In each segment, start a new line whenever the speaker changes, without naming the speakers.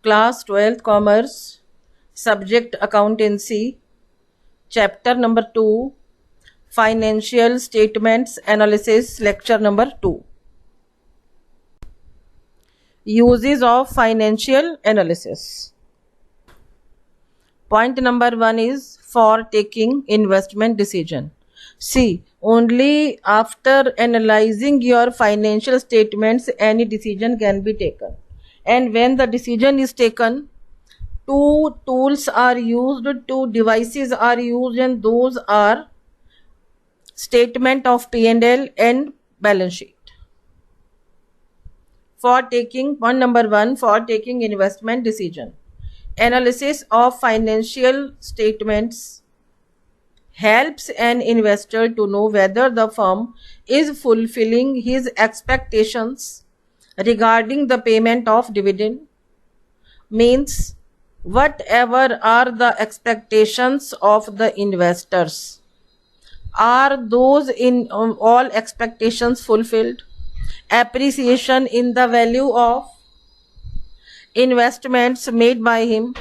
Class 12th Commerce, Subject Accountancy, Chapter number 2, Financial Statements Analysis, Lecture number 2. Uses of Financial Analysis. Point number 1 is for taking investment decision. See, only after analyzing your financial statements any decision can be taken. And when the decision is taken, two tools are used, two devices are used, and those are statement of P&L and balance sheet. For taking, point number 1, for taking investment decision. Analysis of financial statements helps an investor to know whether the firm is fulfilling his expectations regarding the payment of dividend. Means whatever are the expectations of the investors, are those in all expectations fulfilled? Appreciation in the value of investments made by him.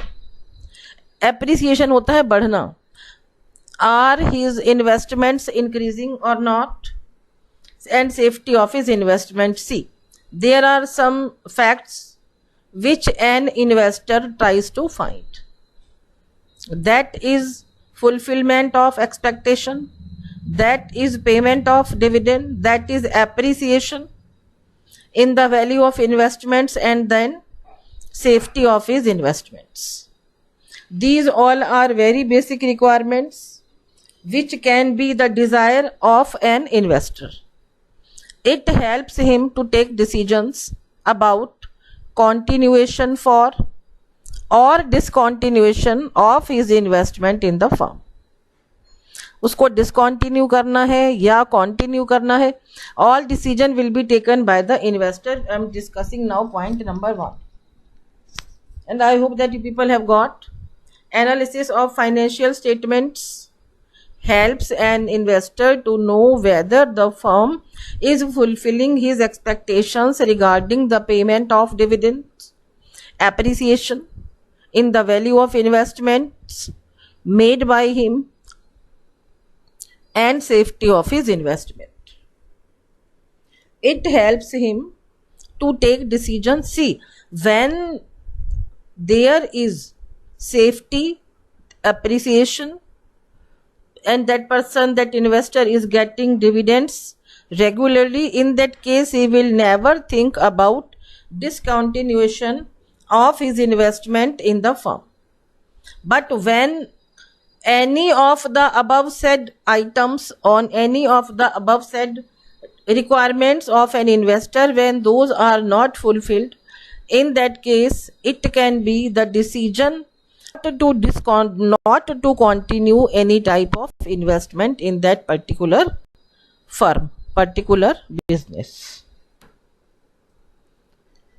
Appreciation होता है बढ़ना. Are his investments increasing or not? And safety of his investment. See, there are some facts which an investor tries to find. That is fulfillment of expectation, that is payment of dividend, that is appreciation in the value of investments, and then safety of his investments. These all are very basic requirements which can be the desire of an investor. It helps him to take decisions about continuation for or discontinuation of his investment in the firm. उसको discontinue करना है या continue करना है, all decision will be taken by the investor. I am discussing now point number 1. And I hope that you people have got. Analysis of financial statements helps an investor to know whether the firm is fulfilling his expectations regarding the payment of dividends, appreciation in the value of investments made by him, and safety of his investment. It helps him to take decisions. See, when there is safety, appreciation, and that person, that investor is getting dividends regularly, in that case he will never think about discontinuation of his investment in the firm. But when any of the above said items, on any of the above said requirements of an investor, when those are not fulfilled, in that case it can be the decision not to continue any type of investment in that particular firm, particular business.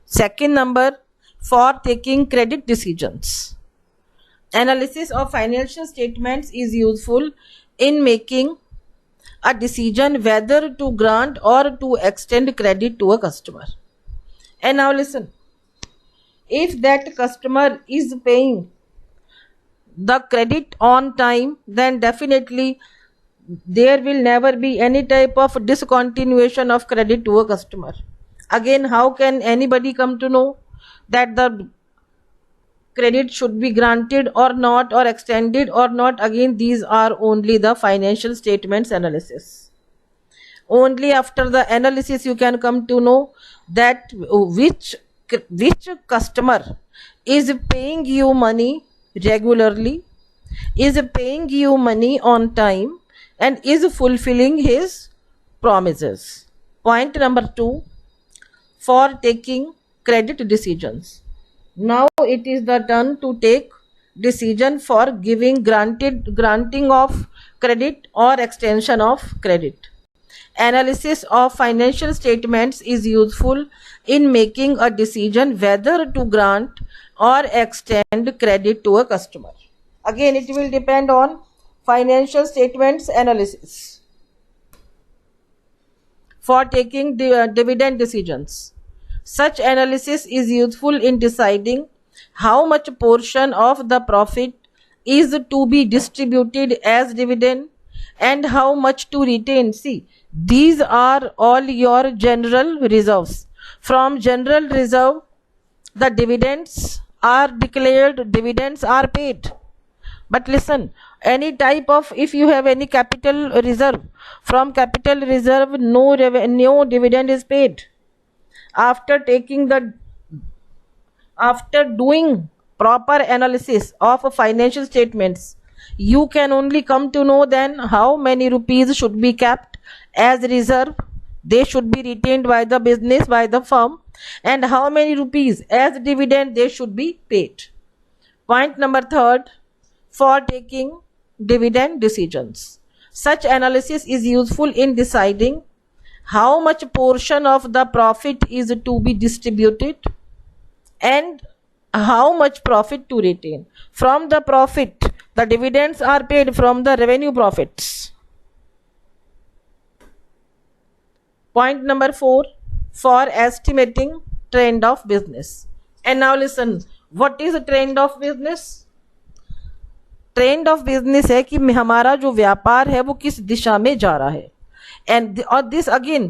Second number, for taking credit decisions. Analysis of financial statements is useful in making a decision whether to grant or to extend credit to a customer. And now listen, if that customer is paying the credit on time, then definitely there will never be any type of discontinuation of credit to a customer. Again, how can anybody come to know that the credit should be granted or not, or extended or not? Again, these are only the financial statements analysis. Only after the analysis you can come to know that which customer is paying you money regularly, is paying you money on time, and is fulfilling his promises. Point number 2, for taking credit decisions. Now it is the turn to take decision for granting of credit or extension of credit. Analysis of financial statements is useful in making a decision whether to grant or extend credit to a customer. Again, it will depend on financial statements analysis. For taking dividend decisions. Such analysis is useful in deciding how much portion of the profit is to be distributed as dividend, and how much to retain. See, these are all your general reserves. From general reserve, the dividends are declared, dividends are paid. But listen, any type of, if you have any capital reserve, from capital reserve no dividend is paid. After doing proper analysis of financial statements, you can only come to know then how many rupees should be kept as reserve, they should be retained by the business, by the firm, and how many rupees as dividend they should be paid. Point number third, for taking dividend decisions. Such analysis is useful in deciding how much portion of the profit is to be distributed and how much profit to retain. From the profit, the dividends are paid from the revenue profits. Point number 4, for estimating trend of business. And now listen, what is a trend of business? Trend of business है कि हमारा जो व्यापार है वो किस दिशा में जा रहा है. And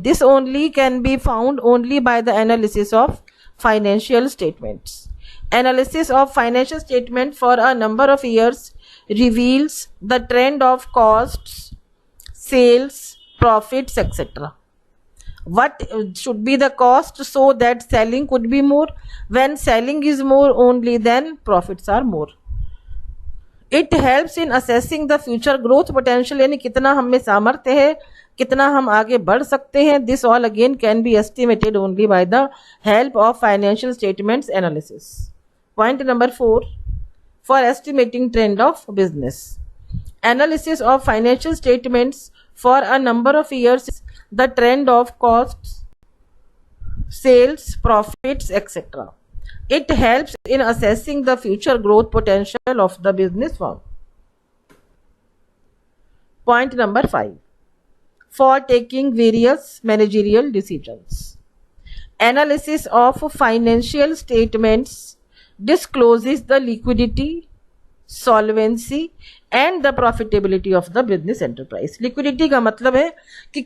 this only can be found only by the analysis of financial statements. Analysis of financial statement for a number of years reveals the trend of costs, sales, profits, etc. What should be the cost so that selling could be more? When selling is more, only then profits are more. It helps in assessing the future growth potential, यानी कितना हम में सामर्थ्य है, कितना हम आगे बढ़ सकते हैं. This all again can be estimated only by the help of financial statements analysis. Point number 4, for estimating trend of business. Analysis of financial statements for a number of years, the trend of costs, sales, profits, etc. It helps in assessing the future growth potential of the business firm. Point number 5, for taking various managerial decisions. Analysis of financial statements discloses the liquidity, solvency and the profitability of the business enterprise. Liquidity का मतलब है कि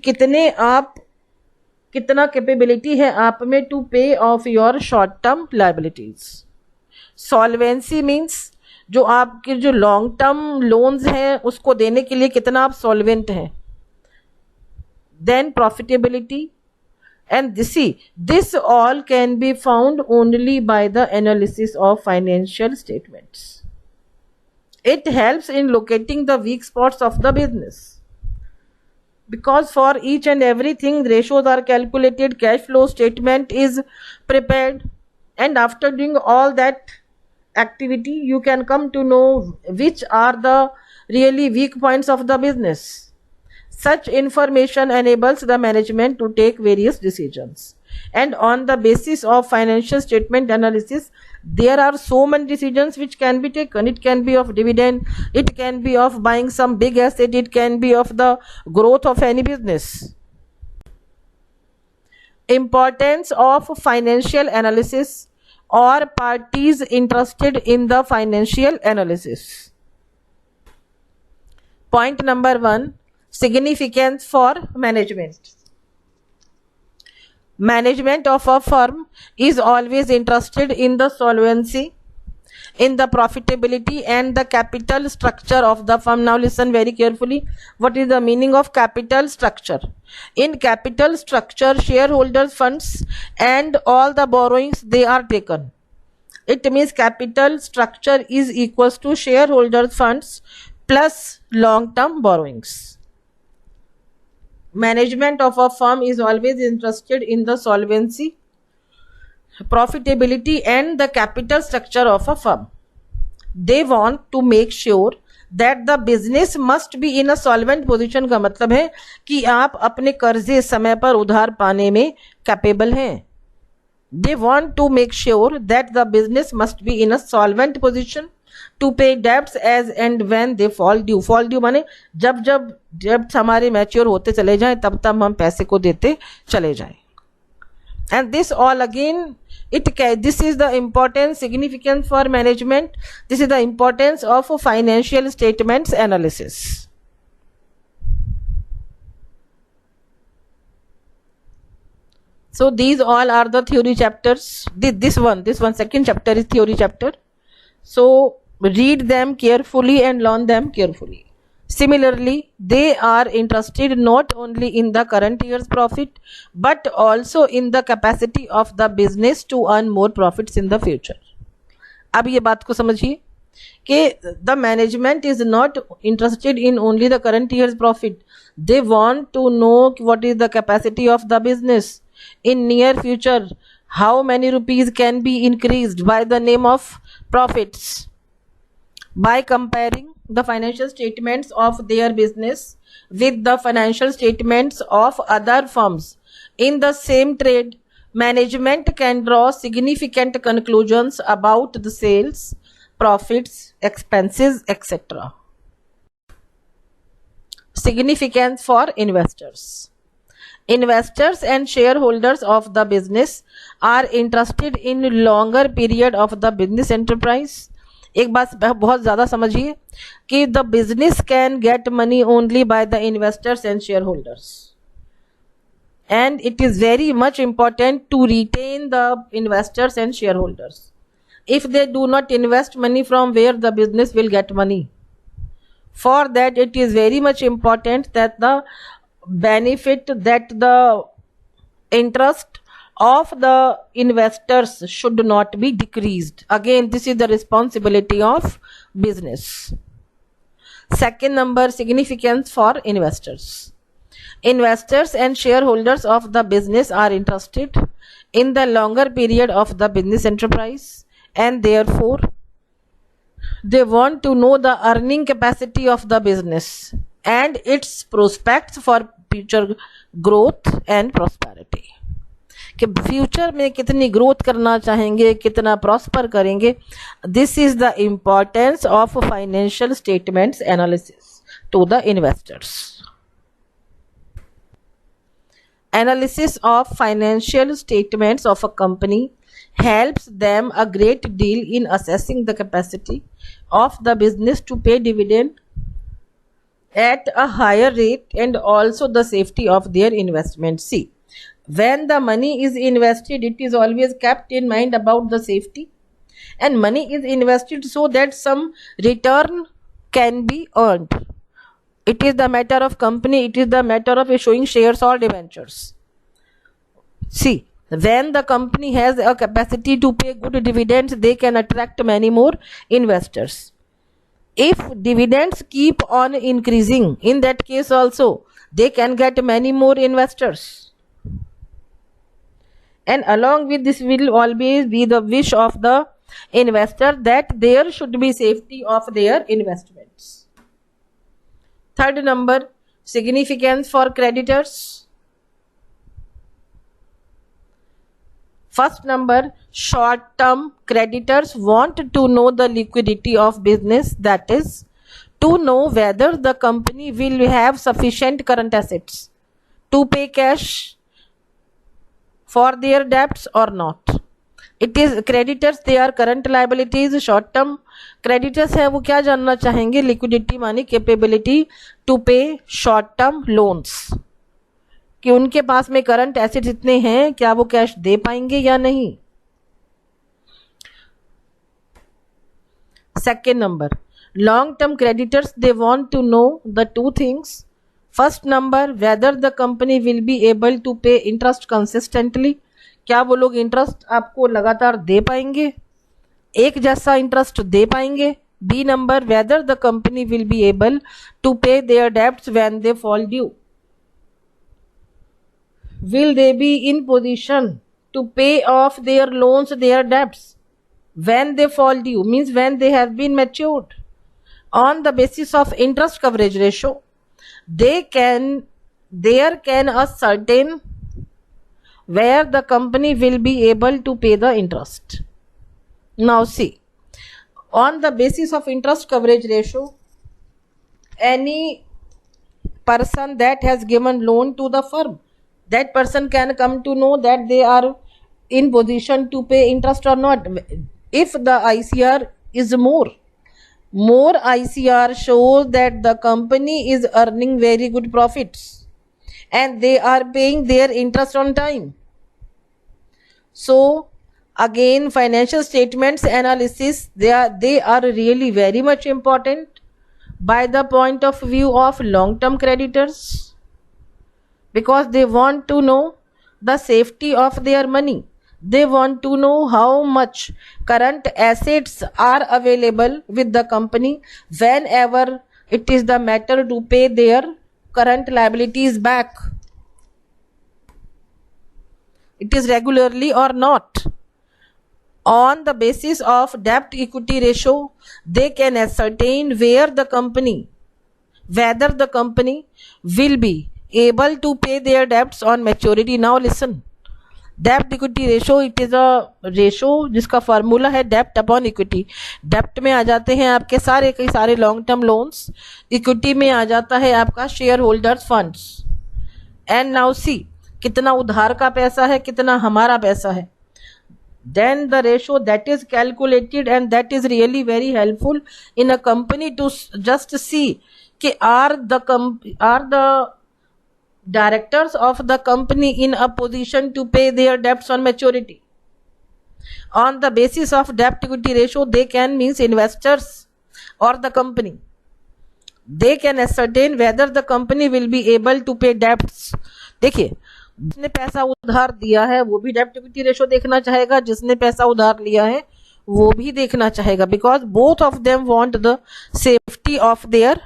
कितना capability है आप में to पे of your short term liabilities. Solvency means जो आपके जो लॉन्ग टर्म लोन्स हैं उसको देने के लिए कितना आप सॉल्वेंट हैं. Then profitability, and this all can be found only by the analysis of financial statements. It helps in locating the weak spots of the business, because for each and everything ratios are calculated, cash flow statement is prepared, and after doing all that activity you can come to know which are the really weak points of the business. Such information enables the management to take various decisions, and on the basis of financial statement analysis there are so many decisions which can be taken. It can be of dividend, it can be of buying some big asset, it can be of the growth of any business. Importance of financial analysis or parties interested in the financial analysis. Point number 1, significance for management. Management of a firm is always interested in the solvency, in the profitability and the capital structure of the firm. Now listen very carefully, what is the meaning of capital structure? In capital structure, shareholders funds and all the borrowings they are taken. It means capital structure is equals to shareholders funds plus long term borrowings. Management of a firm is always interested in the solvency, profitability and the capital structure of a firm. They want to make sure that the business must be in a solvent position. का मतलब है कि आप अपने कर्जे समय पर उधार पाने में कैपेबल हैं. They want to make sure that the business must be in a solvent position to pay debts as and when they fall due. Fall due माने जब हमारे मैच्योर होते चले जाएं तब हम पैसे को देते चले जाएं. And this all again, this is the important significance for management. This is the importance of financial statements analysis. So these all are the theory chapters. This one second chapter is theory chapter. So read them carefully and learn them carefully. Similarly, they are interested not only in the current year's profit but also in the capacity of the business to earn more profits in the future. अब ये बात को समझिए कि the management is not interested in only the current year's profit. They want to know what is the capacity of the business in near future, how many rupees can be increased by the name of profits. By comparing the financial statements of their business with the financial statements of other firms in the same trade, management can draw significant conclusions about the sales, profits, expenses, etc. Significance for investors. Investors and shareholders of the business are interested in longer period of the business enterprise. एक बात बहुत ज़्यादा समझिए कि the business can get money only by the investors and shareholders, and it is very much important to retain the investors and shareholders. If they do not invest money, from where the business will get money? For that, it is very much important that the benefit, that the interest of the investors should not be decreased. Again, this is the responsibility of business. Second number, significance for investors. Investors and shareholders of the business are interested in the longer period of the business enterprise, and therefore they want to know the earning capacity of the business and its prospects for future growth and prosperity. कि future में कितनी growth करना चाहेंगे, कितना prosper करेंगे. This is the importance of financial statements analysis to the investors. Analysis of financial statements of a company helps them a great deal in assessing the capacity of the business to pay dividend at a higher rate and also the safety of their investment. See, when the money is invested, it is always kept in mind about the safety, and money is invested so that some return can be earned. It is the matter of company, it is the matter of issuing shares or debentures. See, when the company has a capacity to pay good dividends, they can attract many more investors. If dividends keep on increasing, in that case also they can get many more investors. And along with this will always be the wish of the investor that there should be safety of their investments. Third number, significance for creditors. First number, short-term creditors want to know the liquidity of business, that is, to know whether the company will have sufficient current assets to pay cash for their debts or not. It is creditors, they are current liabilities. short term creditors है वो क्या जानना चाहेंगे? Liquidity मानी capability to पे short term loans, कि उनके पास में करंट एसेट्स इतने हैं, क्या वो कैश दे पाएंगे या नहीं. Second number, long term creditors, they want to know the two things. First number, whether the company will be able to pay interest consistently, क्या वो लोग इंटरेस्ट आपको लगातार दे पाएंगे, एक जैसा इंटरेस्ट दे पाएंगे. B number, whether the company will be able to pay their debts when they fall due, will they be in position to pay off their loans, their debts when they fall due, means when they have been matured. On the basis of interest coverage ratio, there can ascertain where the company will be able to pay the interest. Now see, on the basis of interest coverage ratio, any person that has given loan to the firm, that person can come to know that they are in position to pay interest or not. If the ICR is more ICR shows that the company is earning very good profits and they are paying their interest on time. So again, financial statements analysis, they are really very much important by the point of view of long-term creditors, because they want to know the safety of their money. They want to know how much current assets are available with the company whenever it is the matter to pay their current liabilities back. It is regularly or not. On the basis of debt equity ratio, they can ascertain whether the company will be able to pay their debts on maturity. Now listen, डेप्ट equity ratio, it is a ratio जिसका formula है डेप्ट upon equity. डेप्ट में आ जाते हैं आपके सारे long term loans, equity में आ जाता है आपका share holders funds. And now see, कितना उधार का पैसा है, कितना हमारा पैसा है. Then the ratio that is calculated, and that is really very helpful in a company to just see कि are the directors of the company in a position to pay their debts on maturity. On the basis of debt equity ratio, they can means investors or the company, they can ascertain whether the company will be able to pay debts. देखिए, जिसने पैसा उधार दिया है वो भी डेब्ट equity ratio देखना चाहेगा, जिसने पैसा उधार लिया है वो भी देखना चाहेगा, because both of them want the safety of their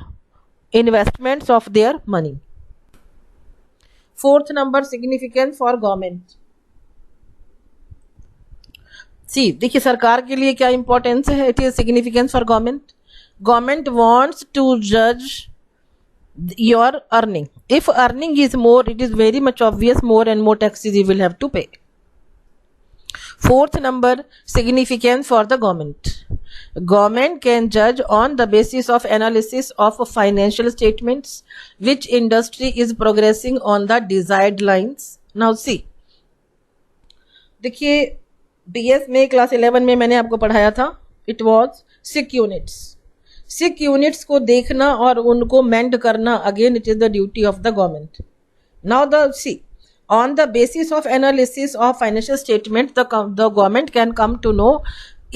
investments of their money. Fourth number, significance for government. See, देखिए सरकार के लिए क्या इंपॉर्टेंस है. It is significance for government. Government wants to जज your earning. If earning is more, it is very much obvious more and more taxes you will have to pay. Fourth number, significance for the government. Government can judge on the basis of analysis of financial statements which industry is progressing on the desired lines. Now see, देखिए BS में class 11 में मैंने आपको पढ़ाया था, it was 6 units. 6 units को देखना और उनको मेंड करना, again it is the duty of the government. Now the see, on the basis of analysis of financial statement, the government can come to know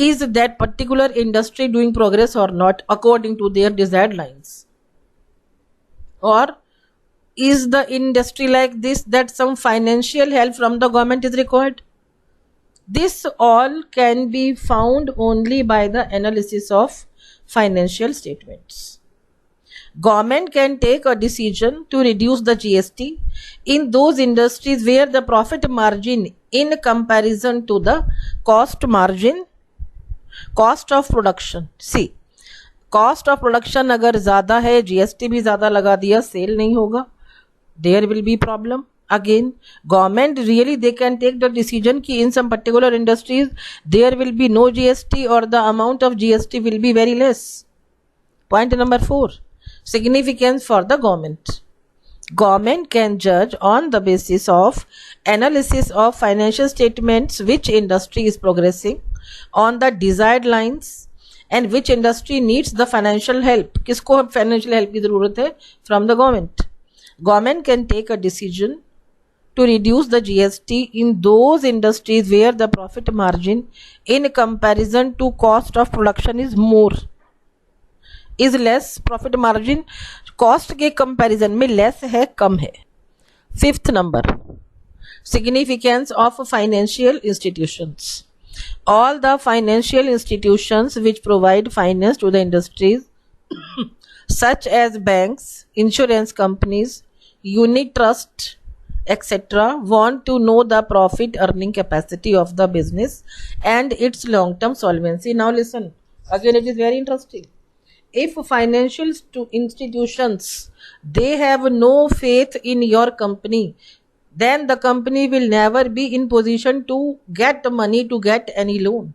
is that particular industry doing progress or not according to their desired lines, or is the industry like this that some financial help from the government is required. This all can be found only by the analysis of financial statements. Government can take a decision to reduce the GST in those industries where the profit margin in comparison to the cost of production. See, cost of production अगर ज़्यादा है, GST भी ज़्यादा लगा दिया, cell नहीं होगा, there will be problem. Again, government really they can take the decision कि in some particular industries there will be no GST or the amount of GST will be very less. Point number 4, significance for the government. Government can judge on the basis of analysis of financial statements which industry is progressing on the desired lines and which industry needs the financial help. किसको financial help की ज़रूरत है? From the government. Government can take a decision to reduce the GST in those industries where the profit margin in comparison to cost of production is more, is less. Profit margin cost के comparison में less है, कम है. Fifth number, significance of financial institutions. All the financial institutions which provide finance to the industries such as banks, insurance companies, unit trust, etc., want to know the profit earning capacity of the business and its long term solvency. Now listen, again it is very interesting. If financial institutions they have no faith in your company, then the company will never be in position to get money to get any loan.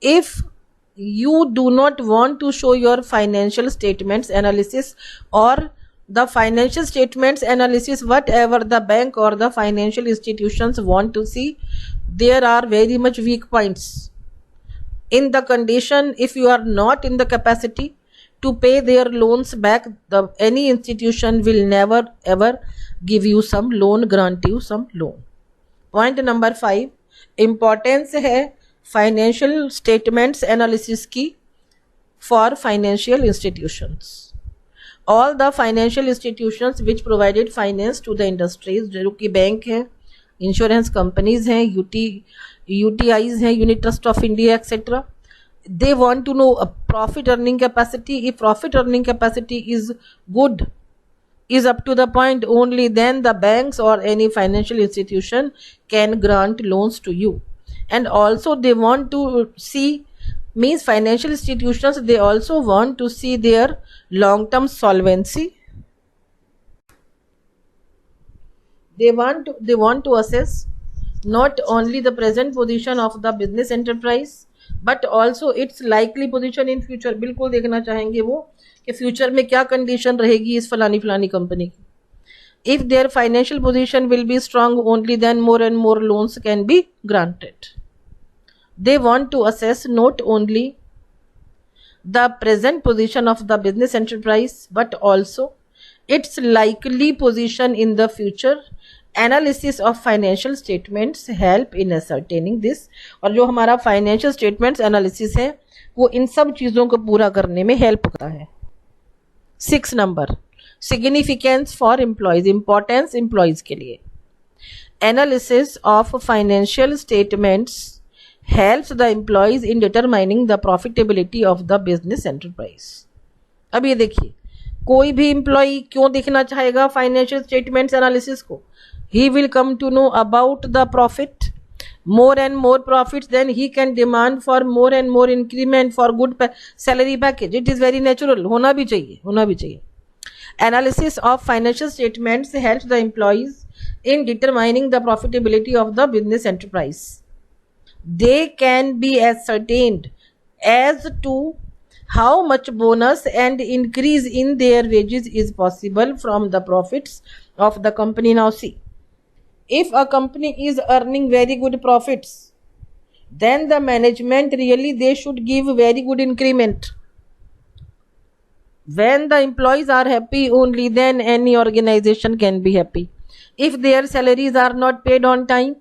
If you do not want to show your financial statements analysis or the financial statements analysis, whatever the bank or the financial institutions want to see, there are very much weak points in the condition. If you are not in the capacity to pay their loans back, any institution will never ever give you some loan, grant you some loan. Point number 5, importance है financial statements analysis की for financial institutions. All the financial institutions which provided finance to the industries, जो कि bank है, insurance companies हैं, UTIs हैं, unit trust of India etcetera, they want to know a profit earning capacity. If profit earning capacity is good, is up to the point, only then the banks or any financial institution can grant loans to you. And also they want to see, means financial institutions, they also want to see their long term solvency. They want to assess not only the present position of the business enterprise but also its likely position in future. बिल्कुल देखना चाहेंगे वो कि future में क्या condition रहेगी इस फलानी कंपनी की. If their financial position will be strong, only then more and more loans can be granted. They want to assess not only the present position of the business enterprise but also its likely position in the future. Analysis of financial statements help in ascertaining this. और जो हमारा financial statements analysis है वो इन सब चीज़ों को पूरा करने में help करता है. 6 number, significance for employees, importance employees के लिए. Analysis of financial statements helps the employees in determining the profitability of the business enterprise. अब ये देखिए, कोई भी एम्प्लॉय क्यों देखना चाहेगा फाइनेंशियल स्टेटमेंट्स एनालिसिस को? He will come to know about the profit, more and more profits, then he can demand for more and more increment for good salary package. It is very natural, होना भी चाहिए. Analysis of financial statements helps the employees in determining the profitability of the business enterprise. They can be ascertained as to how much bonus and increase in their wages is possible from the profits of the company. Now see, if a company is earning very good profits, then the management really they should give very good increment. When the employees are happy, only then any organization can be happy. If their salaries are not paid on time,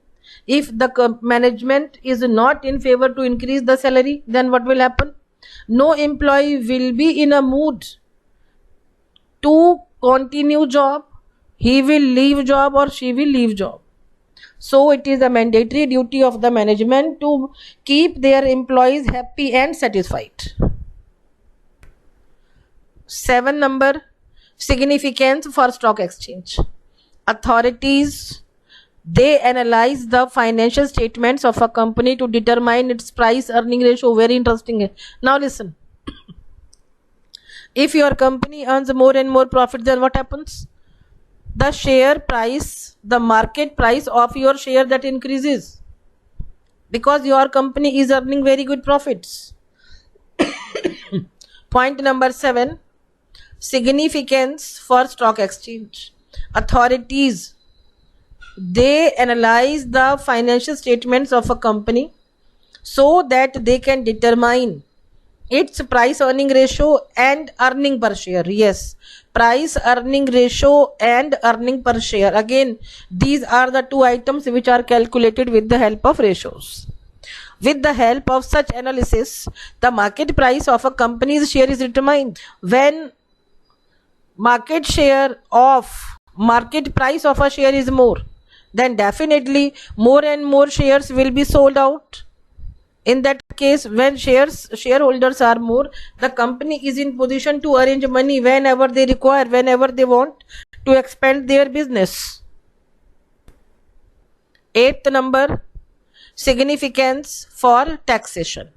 if the management is not in favor to increase the salary, then what will happen? No employee will be in a mood to continue job. He will leave job or she will leave job. So it is a mandatory duty of the management to keep their employees happy and satisfied. 7 number, significance for stock exchange. Authorities, they analyze the financial statements of a company to determine its price earning ratio. Very interesting. Now listen. If your company earns more and more profit, then what happens? The share price, the market price of your share, that increases because your company is earning very good profits. Point number 7, significance for stock exchange. Authorities, they analyze the financial statements of a company so that they can determine its price earning ratio and earning per share. Yes, price earning ratio and earning per share. Again, these are the two items which are calculated with the help of ratios. With the help of such analysis, the market price of a company's share is determined. When market price of a share is more, then definitely more and more shares will be sold out. In that case, when shareholders are more, the company is in position to arrange money whenever they require, whenever they want to expand their business. 8th number, significance for taxation.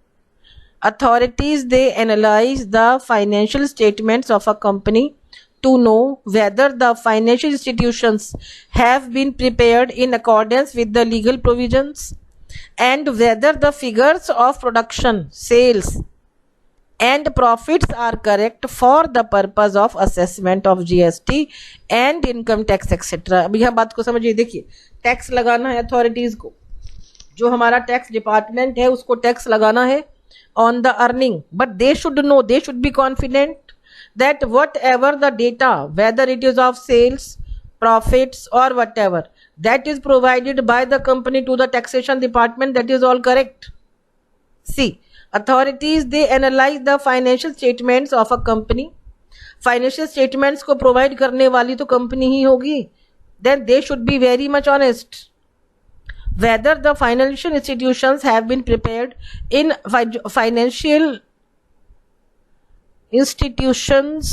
Authorities, they analyze the financial statements of a company to know whether the financial institutions have been prepared in accordance with the legal provisions and whether the figures of production, sales and profits are correct for the purpose of assessment of GST and income tax etc. अभी यहाँ बात को समझिए, देखिए tax लगाना है authorities को, जो हमारा टैक्स डिपार्टमेंट है उसको टैक्स लगाना है on the earning, but they should know, they should be confident that whatever the data, whether it is of sales, profits or whatever, that is provided by the company to the taxation department, that is all correct. See, authorities, they analyze the financial statements of a company. Financial statements को provide करने वाली तो company ही होगी, then they should be very much honest whether the financial institutions have been prepared in financial institutions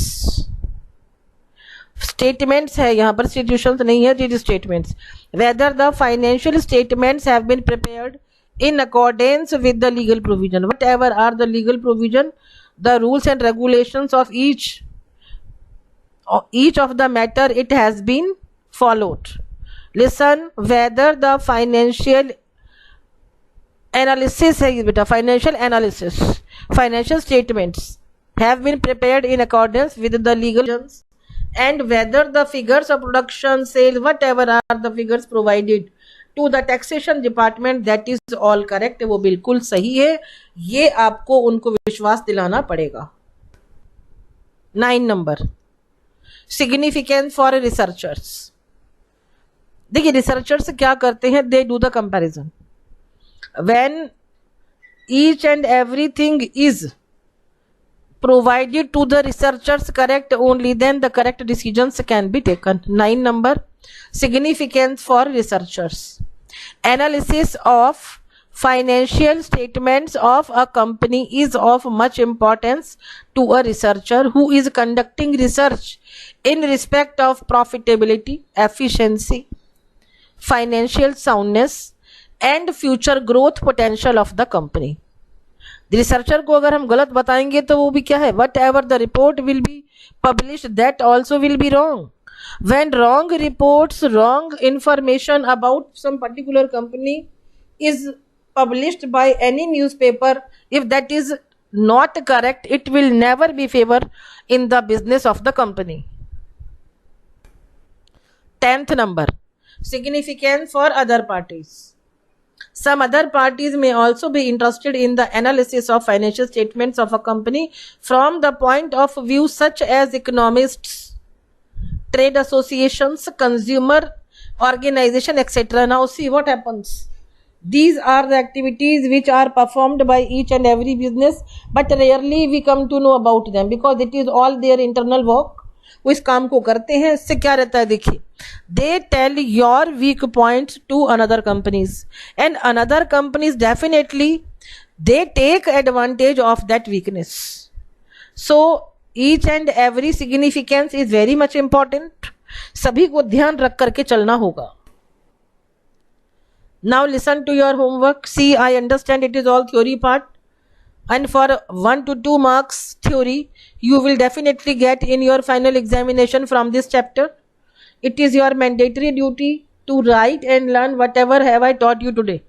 statements है, यहाँ पर institutions नहीं है, it is statements, whether the financial statements have been prepared in accordance with the legal provision, whatever are the legal provision, the rules and regulations of each of the matter, it has been followed. Listen, whether the financial analysis है बेटा, financial analysis, financial statements have been prepared in accordance with the legal provisions, and whether the figures of production, sales, whatever are the figures provided to the taxation department, that is all correct, वो बिल्कुल सही है, ये आपको उनको विश्वास दिलाना पड़ेगा. 9 number, significance for researchers. देखिए रिसर्चर्स क्या करते हैं, they do the comparison. When each and everything is provided to the researchers correct only, then the correct decisions can be taken. 9 number, significance for researchers. Analysis of financial statements of a company is of much importance to a researcher who is conducting research in respect of profitability, efficiency, financial soundness and future growth potential of the company. Researcher को अगर हम गलत बताएंगे तो वो भी क्या है, what ever the report will be publish, that also will be wrong. when wrong reports, wrong information about some particular company is published by any newspaper, if that is not correct, it will never be favor in the business of the company. 10th number, significance for other parties. Some other parties may also be interested in the analysis of financial statements of a company from the point of view such as economists, trade associations, consumer organization, etc. Now see what happens. These are the activities which are performed by each and every business, but rarely we come to know about them because it is all their internal work. वो इस काम को करते हैं. इससे क्या रहता है, देखिए, they tell your weak points to another companies and another companies definitely they take advantage of that weakness. So each and every significance is very much important. सभी को ध्यान रख करके चलना होगा. Now listen to your homework. See, I understand it is all theory part, and for 1 to 2 marks theory you will definitely get in your final examination from this chapter. It is your mandatory duty to write and learn whatever have I taught you today.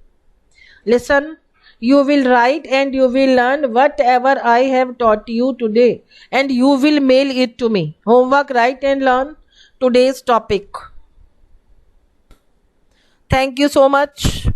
Listen, you will write and you will learn whatever I have taught you today, and you will mail it to me. Homework, write and learn today's topic. Thank you so much.